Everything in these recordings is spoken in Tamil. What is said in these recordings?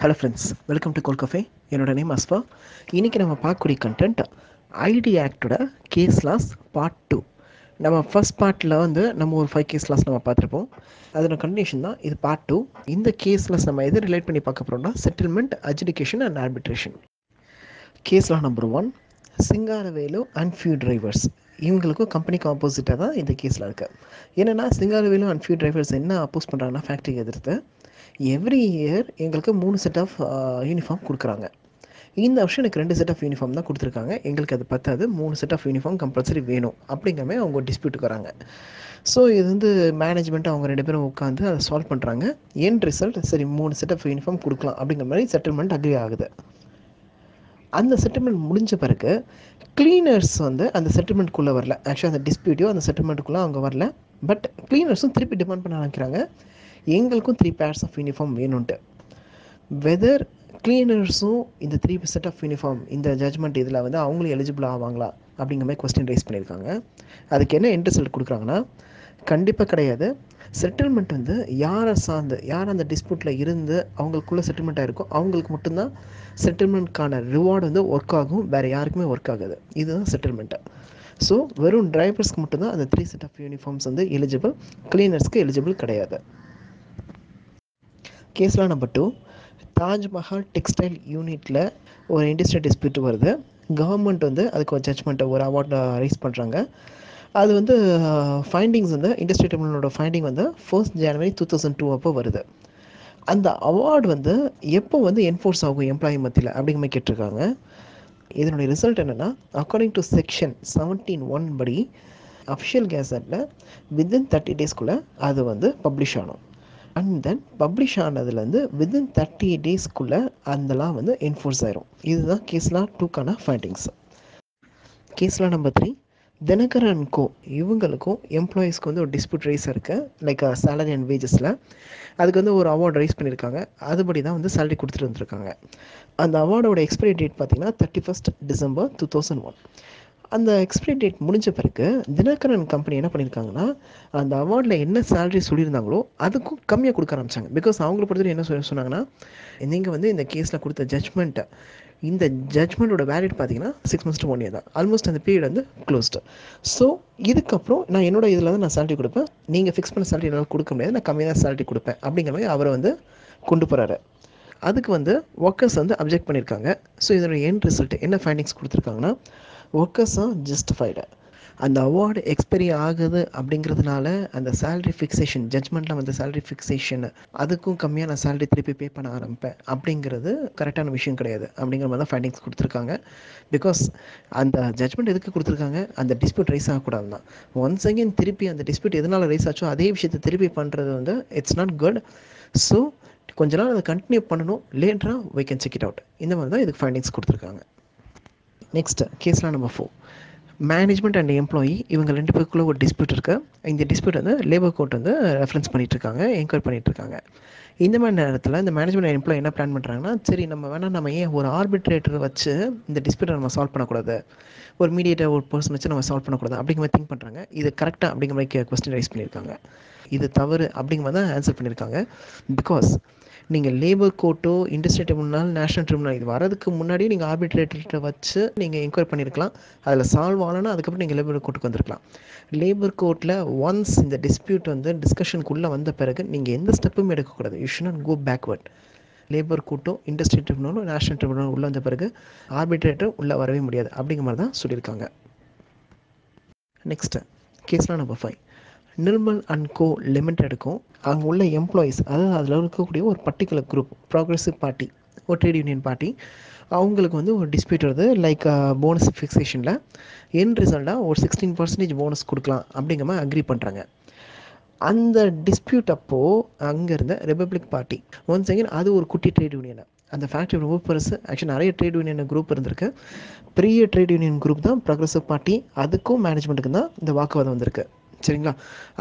Hello friends, welcome to goal cafe. என்னோட நேம் அஸ்வா. இன்றைக்கி நம்ம பார்க்கக்கூடிய கண்டென்ட் ஐடி ஆக்டோட கேஸ் லாஸ் பார்ட் 2. நம்ம ஃபர்ஸ்ட் பார்ட்டில் நம்ம ஒரு 5 கேஸ் லாஸ் நம்ம பார்த்துருப்போம். அதோட கண்டினியூஷன் தான் இது பார்ட் 2. இந்த கேஸ் லாஸ் நம்ம எது ரிலேட் பண்ணி பார்க்க போகிறோம்னா settlement, adjudication and arbitration. Case law number 1, Singaravelu and few drivers. இவங்களுக்கும் கம்பெனிக்கு ஆப்போசிட்டாக தான் இந்த கேஸில் இருக்குது. என்னென்னா சிங்காரவேலு அண்ட் ஃபியூ டிரைவர்ஸ் என்ன அப்போஸ் பண்ணுறாங்கன்னா, ஃபேக்ட்ரிக்கு எதிர்த்து எவ்ரி இயர் எங்களுக்கு 3 செட் ஆஃப் யூனிஃபார்ம் கொடுக்குறாங்க. இந்த வருஷம் எனக்கு 2 செட் ஆஃப் யூனிஃபார்ம் தான் கொடுத்துருக்காங்க, எங்களுக்கு அது பத்தாது, 3 செட் ஆஃப் யூனிஃபார்ம் கம்பல்சரி வேணும் அப்படிங்கிறமே அவங்க டிஸ்பியூட்டுக்கு வராங்க. ஸோ இது மேனேஜ்மெண்ட் அவங்க 2 பேரும் உட்காந்து அதை சால்வ் பண்ணுறாங்க. என் ரிசல்ட் சரி 3 செட் ஆஃப் யூனிஃபார்ம் கொடுக்கலாம் அப்படிங்கிற மாதிரி செட்டில்மெண்ட் அக்ரி ஆகுது. அந்த செட்டில்மெண்ட் முடிஞ்ச பிறகு கிளீனர்ஸ் அந்த செட்டில்மெண்ட்குள்ளே வரல. ஆக்சுவலாக அந்த டிஸ்பியூட்டியோ அந்த செட்டில்மெண்ட்டுக்குள்ளே அவங்க வரல. பட் கிளீனர்ஸும் திருப்பி டிமாண்ட் பண்ண ஆரம்பிக்கிறாங்க, எங்களுக்கும் 3 பேர்ஸ் ஆஃப் யூனிஃபார்ம் வேணும்ன்ட்டு. வெதர் கிளீனர்ஸும் இந்த 3 செட் ஆஃப் யூனிஃபார்ம் இந்த ஜட்ஜ்மெண்ட் இதில் அவங்களும் எலிஜிபிள் ஆவாங்களா அப்படிங்கிற மாதிரி கொஸ்டின் ரைஸ் பண்ணியிருக்காங்க. அதுக்கு என்ன எண்ட் ரிசல்ட் கொடுக்குறாங்கன்னா, கண்டிப்பாக கிடையாது. செட்டில்மெண்ட் யாரை சார்ந்து யார் அந்த டிஸ்பியூட்டில் இருந்து அவங்களுக்குள்ளே செட்டில்மெண்ட் ஆகிருக்கோ அவங்களுக்கு மட்டும்தான் செட்டில்மெண்ட்கான ரிவார்டு ஒர்க் ஆகும், வேறு யாருக்குமே ஒர்க் ஆகாது. இதுதான் செட்டில்மெண்ட்டு. ஸோ வெறும் டிரைவர்ஸ்க்கு மட்டும்தான் அந்த 3 செட் ஆஃப் யூனிஃபார்ம்ஸ் எலிஜிபிள், கிளீனர்ஸ்க்கு எலிஜிபிள் கிடையாது. கேஸ்லா நம்பர் 2, தாஜ்மஹால் டெக்ஸ்டைல் யூனிட்டில் ஒரு இண்டஸ்ட்ரியல் டிஸ்பியூட் வருது. கவர்மெண்ட் அதுக்கு ஒரு ஜட்ஜ்மெண்ட்டை ஒரு அவார்டை ரைஸ் பண்ணுறாங்க. அது ஃபைண்டிங்ஸ் இண்டஸ்ட்ரியல் ட்ரிபியூனலோட ஃபைண்டிங் 1 ஜனவரி 2002 அப்போ வருது. அந்த அவார்டு எப்போ என்ஃபோர்ஸ் ஆகும் எம்ப்ளாயி மத்தியில் அப்படிங்கிற மாதிரி கேட்டிருக்காங்க. இதனுடைய ரிசல்ட் என்னென்னா, அக்கார்டிங் டு செக்ஷன் 17(1) படி அஃபிஷியல் கேசட்டில் வித்தின் 30 டேஸ்க்குள்ளே அது பப்ளிஷ் ஆகணும். அண்ட் தென் பப்ளிஷ் ஆனதுலேருந்து வித்தின் 30 டேஸ்க்குள்ளே அந்த லா என்ஃபோர்ஸ் ஆயிரும். இதுதான் கேஸ்லா 2க்கான ஃபைண்டிங்ஸ். கேஸ்லா நம்பர் 3, தினகர் அண்ட் கோ இவங்களுக்கும் எம்ப்ளாயீஸ்க்கு ஒரு டிஸ்பியூட் ரைஸ் இருக்குது, லைக் சேலரி அண்ட் வேஜஸில். அதுக்கு ஒரு அவார்டு ரைஸ் பண்ணியிருக்காங்க. அதுபடி தான் சேலரி கொடுத்துட்டு வந்துருக்காங்க. அந்த அவார்டோட எக்ஸ்பைரி டேட் பார்த்திங்கன்னா 31 டிசம்பர் 2001. அந்த எக்ஸ்பைரி டேட் முடிஞ்ச பிறகு தினகரன் கம்பெனி என்ன பண்ணியிருக்காங்கன்னா, அந்த அவார்டில் என்ன சேலரி சொல்லியிருந்தாங்களோ அதுக்கும் கம்மியாக கொடுக்க ஆரம்பித்தாங்க. பிகாஸ் அவங்கள பொறுத்தவரை என்ன சொன்னாங்கன்னா, நீங்கள் இந்த கேஸில் கொடுத்த ஜட்ஜ்மெண்ட்டை இந்த ஜட்ஜ்மெண்ட்டோட வேலிட் பார்த்தீங்கன்னா 6 months to 1 year தான். ஆல்மோஸ்ட் அந்த பீரியட் க்ளோஸ்டு. ஸோ இதுக்கப்புறம் நான் என்னோட இதில் நான் சேலரி கொடுப்பேன், நீங்கள் ஃபிக்ஸ் பண்ண சேலரி என்னால் கொடுக்க முடியாது, நான் கம்மியாக தான் சேலரி கொடுப்பேன் அப்படிங்கிற மாதிரி அவரை கொண்டு போகிறாரு. அதுக்கு ஒர்க்கர்ஸ் அப்ஜெக்ட் பண்ணியிருக்காங்க. ஸோ இதோட எண்ட் ரிசல்ட் என்ன ஃபைண்டிங்ஸ் கொடுத்துருக்காங்கன்னா, ஒர்க்கர்ஸ் ஆர் ஜஸ்டிஃபைடு. அந்த அவார்டு எக்ஸ்பைரி ஆகுது அப்படிங்கிறதுனால அந்த சேலரி ஃபிக்ஸேஷன் ஜட்ஜ்மெண்ட்டில் சேலரி ஃபிக்ஸேஷன் அதுக்கும் கம்மியாக நான் சேலரி திருப்பி பே பண்ண ஆரம்பிப்பேன் அப்படிங்கிறது கரெக்டான விஷயம் கிடையாது அப்படிங்கிற மாதிரி தான் ஃபைண்டிங்ஸ் கொடுத்துருக்காங்க. பிகாஸ் அந்த ஜட்ஜ்மெண்ட் எதுக்கு கொடுத்துருக்காங்க, அந்த டிஸ்பியூட் ரைஸ் ஆகக்கூடாது தான். ஒன்ஸ் அகெயின் திருப்பி அந்த டிஸ்பியூட் எதனால் ரைஸ் ஆச்சோ அதே விஷயத்தை திருப்பி பண்ணுறது இட்ஸ் நாட் குட். ஸோ கொஞ்ச நாள் அதை கண்டினியூ பண்ணணும், லேட்டராக we can check it out. இந்த மாதிரி தான் இதுக்கு ஃபைண்டிங்ஸ் கொடுத்துருக்காங்க. நெக்ஸ்ட் கேஸ்லாம் நம்பர் 4, மேனேஜ்மெண்ட் அண்ட் எம்ப்ளாயி இவங்க 2 பேருக்குள்ளே ஒரு டிஸ்பியூட் இருக்குது. இந்த டிஸ்பியூட் லேபர் கோர்ட் ரெஃபரன்ஸ் பண்ணிகிட்ருக்காங்க, என்கொயரி பண்ணிகிட்ருக்காங்க. இந்த மாதிரி நேரத்தில் இந்த மேனேஜ்மெண்ட் அண்ட் எம்ப்ளாயி என்ன பிளான் பண்ணுறாங்கன்னா, சரி நம்ம ஏன் ஒரு ஆர்பிட்ரேட்டர் வச்சு இந்த டிஸ்பியூட்டை நம்ம சால்வ் பண்ணக்கூடாது, ஒரு மீடியேட்டர் ஒரு பர்சன் வச்சு நம்ம சால்வ் பண்ணக்கூடாது அப்படிங்கிற மாதிரி திங்க் பண்ணுறாங்க. இது கரெக்டாக அப்படிங்கிற மாதிரி கொஸ்டின் ரைஸ் பண்ணியிருக்காங்க. இது தவறு அப்படிங்கிற மாதிரி தான் ஆன்சர் பண்ணியிருக்காங்க. பிகாஸ் நீங்கள் லேபர் கோர்ட்டோ இண்டஸ்ட்ரியல் ட்ரிபியூனல் நேஷனல் ட்ரிபியூனல் இது வரதுக்கு முன்னாடி நீங்கள் ஆர்பிட்ரேட்டர்கிட்ட வச்சு நீங்கள் என்கொயரி பண்ணியிருக்கலாம். அதில் சால்வ் ஆகலன்னா அதுக்கப்புறம் நீங்கள் லேபர் கோர்ட்டுக்கு வந்திருக்கலாம். லேபர் கோர்ட்டில் ஒன்ஸ் இந்த டிஸ்பியூட் டிஸ்கஷனுக்குள்ளே வந்த பிறகு நீங்கள் எந்த ஸ்டெப்பும் எடுக்கக்கூடாது. You should not go backward. Labour கோர்ட்டோ இண்டஸ்ட்ரியல் ட்ரிபியூனலோ நேஷனல் ட்ரிபியூனல் உள்ளே வந்த பிறகு ஆர்பிட்ரேட்டர் உள்ளே வரவே முடியாது அப்படிங்கிற மாதிரி தான் சொல்லியிருக்காங்க. நெக்ஸ்ட்டு கேஸ்லாம் நம்பர் 5, நிர்மல் அண்ட் கோ லிமிட்டெடுக்கும் அங்கே உள்ள எம்ப்ளாயீஸ், அதாவது அதில் இருக்கக்கூடிய ஒரு பர்டிகுலர் குரூப் ப்ராக்ரெசிவ் பார்ட்டி, ஒரு ட்ரேட் யூனியன் பார்ட்டி, அவங்களுக்கு ஒரு டிஸ்பியூட் வருது, லைக் போனஸ் ஃபிக்ஸேஷனில் என் ரிசல்ட்டாக ஒரு 16% போனஸ் கொடுக்கலாம் அப்படிங்கிற மாதிரி அக்ரி பண்ணுறாங்க. அந்த டிஸ்பியூட் அப்போது அங்கே இருந்த ரிபப்ளிக் பார்ட்டி ஒன்ஸ் அகெயின் அது ஒரு குட்டி ட்ரேட் யூனியனை, அந்த ஃபேக்ட்ரி ரொம்ப பெருசு, ஆக்சுவலி நிறைய ட்ரேட் யூனியன் குரூப் இருந்திருக்கு. பெரிய ட்ரேட் யூனியன் குரூப் தான் ப்ராக்ரெசிவ் பார்ட்டி, அதுக்கும் மேனேஜ்மெண்ட்டுக்கு தான் இந்த வாக்குவாதம் வந்திருக்கு. சரிங்களா,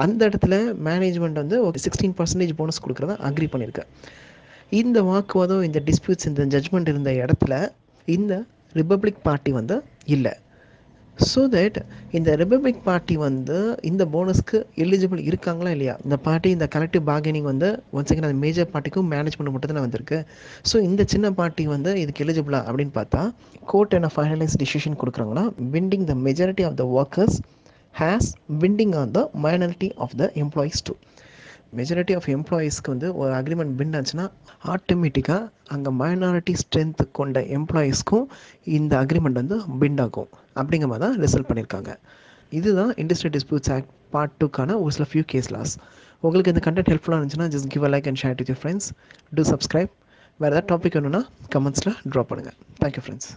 அந்த இடத்துல மேனேஜ்மெண்ட் ஒரு 16% போனஸ் கொடுக்குறதா அக்ரி பண்ணியிருக்கு. இந்த வாக்குவாதம், இந்த டிஸ்பியூட்ஸ், இந்த ஜட்ஜ்மெண்ட் இருந்த இடத்துல இந்த ரிபப்ளிக் பார்ட்டி இல்லை. ஸோ தட் இந்த ரிபப்ளிக் பார்ட்டி வந்து இந்த போனஸ்க்கு எலிஜிபிள் இருக்காங்களா இல்லையா? இந்த பார்ட்டி இந்த கலெக்டிவ் பார்கெனிங் வந்து ஒன்ஸ் அகேன் அந்த மேஜர் பார்ட்டிக்கும் மேனேஜ்மெண்ட் மட்டும் தானே வந்திருக்கு. ஸோ இந்த சின்ன பார்ட்டி வந்து இதுக்கு எலிஜிபிளா அப்படின்னு பார்த்தா, கோர்ட் என்ன ஃபைனலைஸ் டிசிஷன் கொடுக்குறாங்கன்னா, binding the majority of the workers has binding on the minority of the employees too. Majority of எம்ப்ளாயீஸ்க்கு வந்து ஒரு அக்ரிமெண்ட் பின் ஆச்சுன்னா ஆட்டோமேட்டிக்காக அங்கே மைனாரிட்டி ஸ்ட்ரென்த் கொண்ட எம்ப்ளாயீஸ்க்கும் இந்த அக்ரிமெண்ட் வந்து பின் ஆகும் அப்படிங்கிற மாதிரி தான் ரிசல்ட் பண்ணியிருக்காங்க. இதுதான் இண்டஸ்ட்ரியல் டிஸ்பியூட்ஸ் ஆக்ட் பார்ட் 2க்கான ஒரு சில ஃபியூ கேஸ் லாஸ். உங்களுக்கு இந்த கண்டென்ட் ஹெல்ப்ஃபுல்லாக இருந்துச்சுன்னா just give a like and share with your friends. Do subscribe. வேறு ஏதாவது டாபிக் வேணும்னா கமெண்ட்ஸில் ட்ராப் பண்ணுங்கள். Thank you friends.